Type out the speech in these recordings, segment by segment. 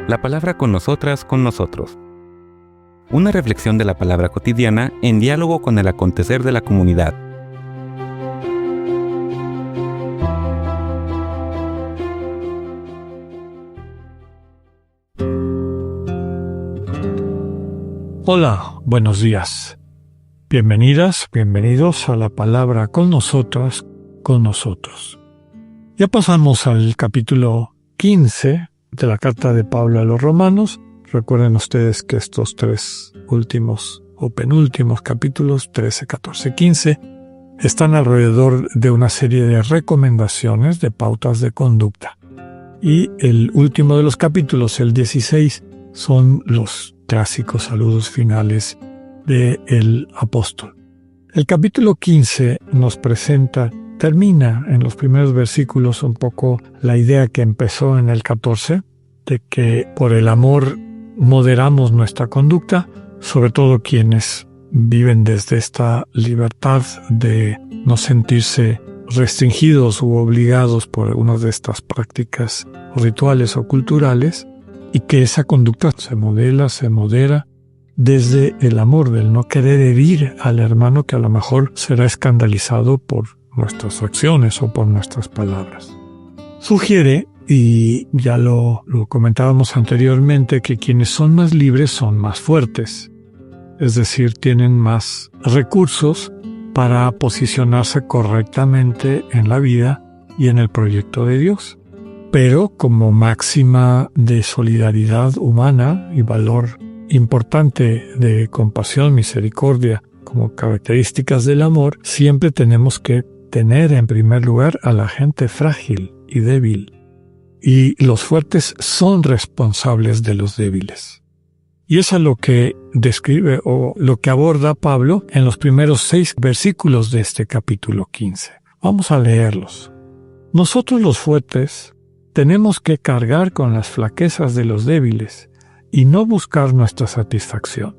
La palabra con nosotras, con nosotros. Una reflexión de la palabra cotidiana en diálogo con el acontecer de la comunidad. Hola, buenos días. Bienvenidas, bienvenidos a la palabra con nosotras, con nosotros. Ya pasamos al capítulo 15 de la carta de Pablo a los Romanos. Recuerden ustedes que estos tres últimos o penúltimos capítulos, 13, 14, 15, están alrededor de una serie de recomendaciones, de pautas de conducta. Y el último de los capítulos, el 16, son los clásicos saludos finales del apóstol. El capítulo 15 nos termina en los primeros versículos un poco la idea que empezó en el 14, de que por el amor moderamos nuestra conducta, sobre todo quienes viven desde esta libertad de no sentirse restringidos u obligados por algunas de estas prácticas rituales o culturales, y que esa conducta se modera desde el amor, del no querer herir al hermano que a lo mejor será escandalizado por nuestras acciones o por nuestras palabras. Sugiere, y ya lo comentábamos anteriormente, que quienes son más libres son más fuertes, es decir, tienen más recursos para posicionarse correctamente en la vida y en el proyecto de Dios. Pero como máxima de solidaridad humana y valor importante de compasión, misericordia, como características del amor, siempre tenemos que tener en primer lugar a la gente frágil y débil. Y los fuertes son responsables de los débiles. Y eso es lo que describe o lo que aborda Pablo en los primeros 6 versículos de este capítulo 15. Vamos a leerlos. Nosotros los fuertes tenemos que cargar con las flaquezas de los débiles y no buscar nuestra satisfacción.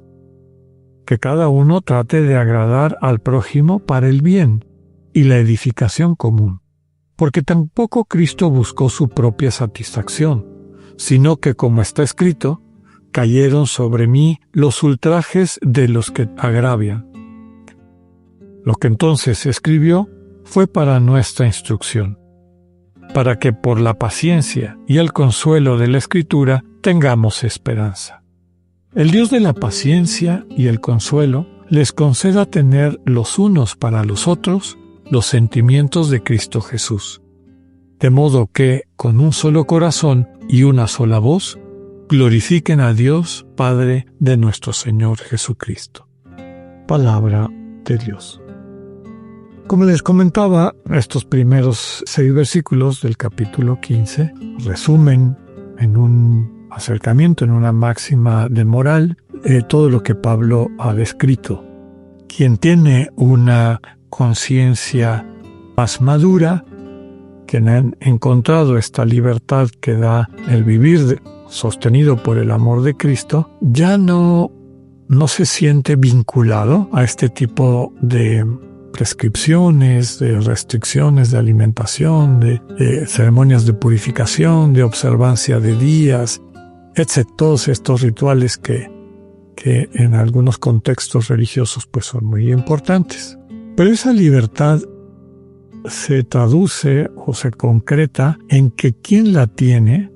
Que cada uno trate de agradar al prójimo para el bien y la edificación común, porque tampoco Cristo buscó su propia satisfacción, sino que, como está escrito, cayeron sobre mí los ultrajes de los que agravian. Lo que entonces escribió fue para nuestra instrucción, para que por la paciencia y el consuelo de la Escritura tengamos esperanza. El Dios de la paciencia y el consuelo les conceda tener los unos para los otros los sentimientos de Cristo Jesús, de modo que, con un solo corazón y una sola voz, glorifiquen a Dios, Padre de nuestro Señor Jesucristo. Palabra de Dios. Como les comentaba, estos primeros 6 versículos del capítulo 15 resumen en un acercamiento, en una máxima de moral, todo lo que Pablo ha descrito. Quien tiene una conciencia más madura, quien ha encontrado esta libertad que da el vivir sostenido por el amor de Cristo, ya no se siente vinculado a este tipo de prescripciones, de restricciones de alimentación, de ceremonias de purificación, de observancia de días, etc. Todos estos rituales que en algunos contextos religiosos pues son muy importantes. Pero esa libertad se traduce o se concreta en que quien la tiene,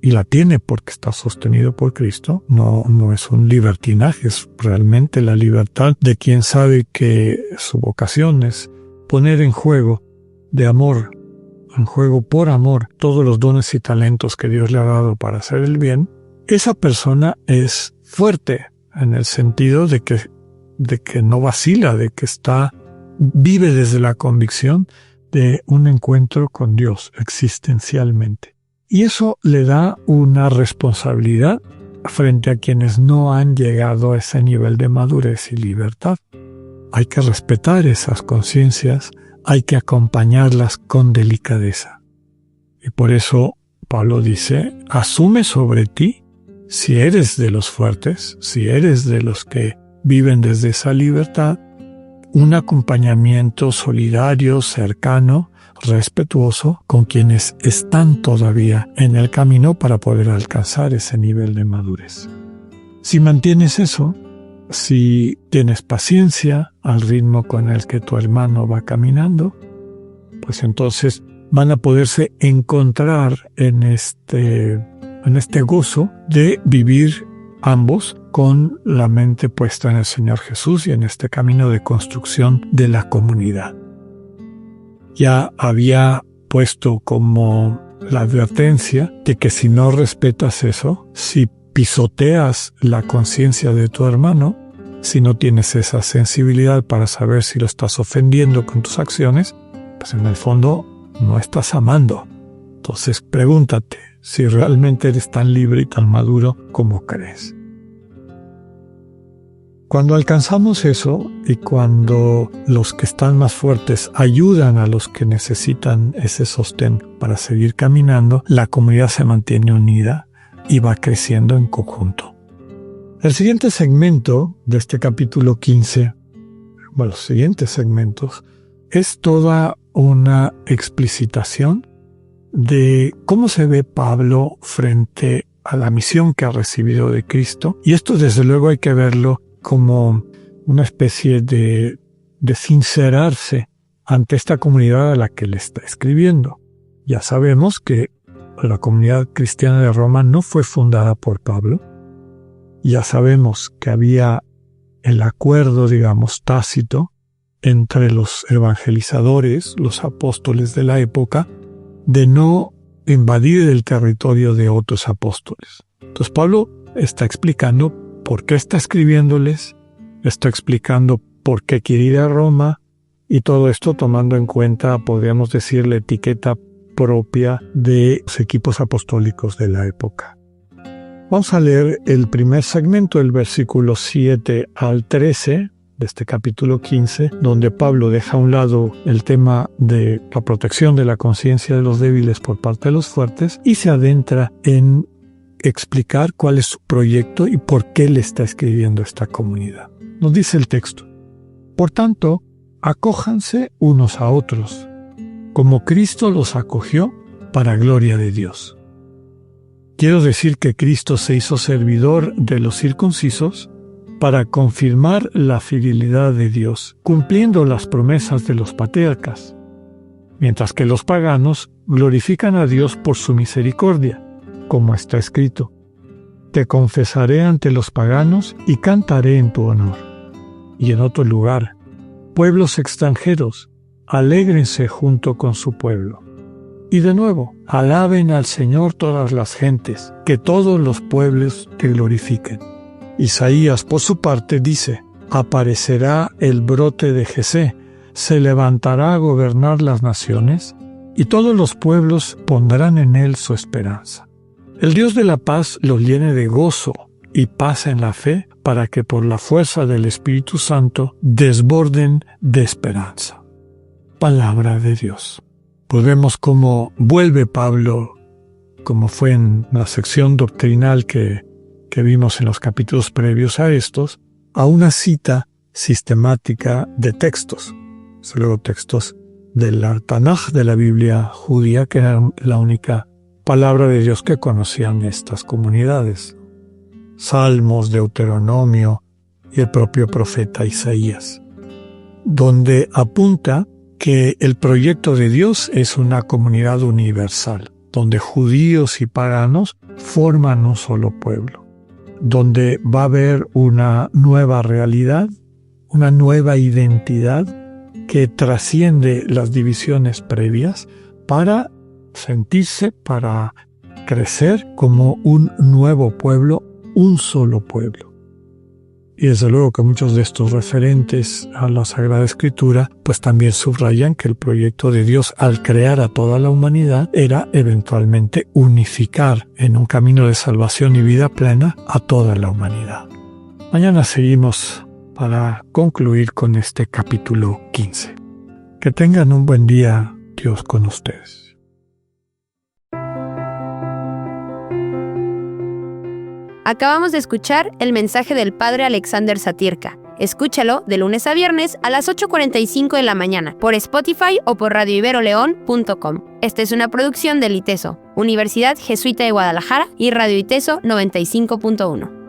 y la tiene porque está sostenido por Cristo, no es un libertinaje, es realmente la libertad de quien sabe que su vocación es poner en juego de amor, en juego por amor, todos los dones y talentos que Dios le ha dado para hacer el bien. Esa persona es fuerte en el sentido de que no vacila, de que vive desde la convicción de un encuentro con Dios existencialmente. Y eso le da una responsabilidad frente a quienes no han llegado a ese nivel de madurez y libertad. Hay que respetar esas conciencias, hay que acompañarlas con delicadeza. Y por eso Pablo dice, asume sobre ti, si eres de los fuertes, si eres de los que viven desde esa libertad, un acompañamiento solidario, cercano, respetuoso con quienes están todavía en el camino para poder alcanzar ese nivel de madurez. Si mantienes eso, si tienes paciencia al ritmo con el que tu hermano va caminando, pues entonces van a poderse encontrar en este gozo de vivir ambos con la mente puesta en el Señor Jesús y en este camino de construcción de la comunidad. Ya había puesto como la advertencia de que si no respetas eso, si pisoteas la conciencia de tu hermano, si no tienes esa sensibilidad para saber si lo estás ofendiendo con tus acciones, pues en el fondo no estás amando. Entonces pregúntate si realmente eres tan libre y tan maduro como crees. Cuando alcanzamos eso y cuando los que están más fuertes ayudan a los que necesitan ese sostén para seguir caminando, la comunidad se mantiene unida y va creciendo en conjunto. El siguiente segmento de este capítulo 15, los siguientes segmentos, es toda una explicitación de cómo se ve Pablo frente a la misión que ha recibido de Cristo. Y esto desde luego hay que verlo como una especie de sincerarse ante esta comunidad a la que le está escribiendo. Ya sabemos que la comunidad cristiana de Roma no fue fundada por Pablo. Ya sabemos que había el acuerdo, tácito, entre los evangelizadores, los apóstoles de la época, de no invadir el territorio de otros apóstoles. Entonces Pablo está explicando por qué está escribiéndoles, está explicando por qué quiere ir a Roma, y todo esto tomando en cuenta, podríamos decir, la etiqueta propia de los equipos apostólicos de la época. Vamos a leer el primer segmento, el versículo 7 al 13 de este capítulo 15, donde Pablo deja a un lado el tema de la protección de la conciencia de los débiles por parte de los fuertes y se adentra en explicar cuál es su proyecto y por qué le está escribiendo a esta comunidad. Nos dice el texto: por tanto, acójanse unos a otros, como Cristo los acogió para gloria de Dios. Quiero decir que Cristo se hizo servidor de los circuncisos para confirmar la fidelidad de Dios, cumpliendo las promesas de los patriarcas, mientras que los paganos glorifican a Dios por su misericordia, como está escrito: te confesaré ante los paganos y cantaré en tu honor. Y en otro lugar: pueblos extranjeros, alégrense junto con su pueblo. Y de nuevo: alaben al Señor todas las gentes, que todos los pueblos te glorifiquen. Isaías, por su parte, dice: aparecerá el brote de Jesé, se levantará a gobernar las naciones, y todos los pueblos pondrán en él su esperanza. El Dios de la paz los llene de gozo y paz en la fe, para que por la fuerza del Espíritu Santo desborden de esperanza. Palabra de Dios. Pues vemos cómo vuelve Pablo, como fue en la sección doctrinal que vimos en los capítulos previos a estos, a una cita sistemática de textos. Luego textos del Tanaj, de la Biblia judía, que era la única palabra de Dios que conocían estas comunidades. Salmos, Deuteronomio y el propio profeta Isaías, donde apunta que el proyecto de Dios es una comunidad universal, donde judíos y paganos forman un solo pueblo, donde va a haber una nueva realidad, una nueva identidad que trasciende las divisiones previas para sentirse, para crecer como un nuevo pueblo, un solo pueblo. Y desde luego que muchos de estos referentes a la Sagrada Escritura pues también subrayan que el proyecto de Dios al crear a toda la humanidad era eventualmente unificar en un camino de salvación y vida plena a toda la humanidad. Mañana seguimos para concluir con este capítulo 15. Que tengan un buen día, Dios con ustedes. Acabamos de escuchar el mensaje del Padre Alexander Satirka, Escúchalo de lunes a viernes a las 8:45 de la mañana por Spotify o por radioiberoleón.com. Esta es una producción del ITESO, Universidad Jesuita de Guadalajara y Radio ITESO 95.1.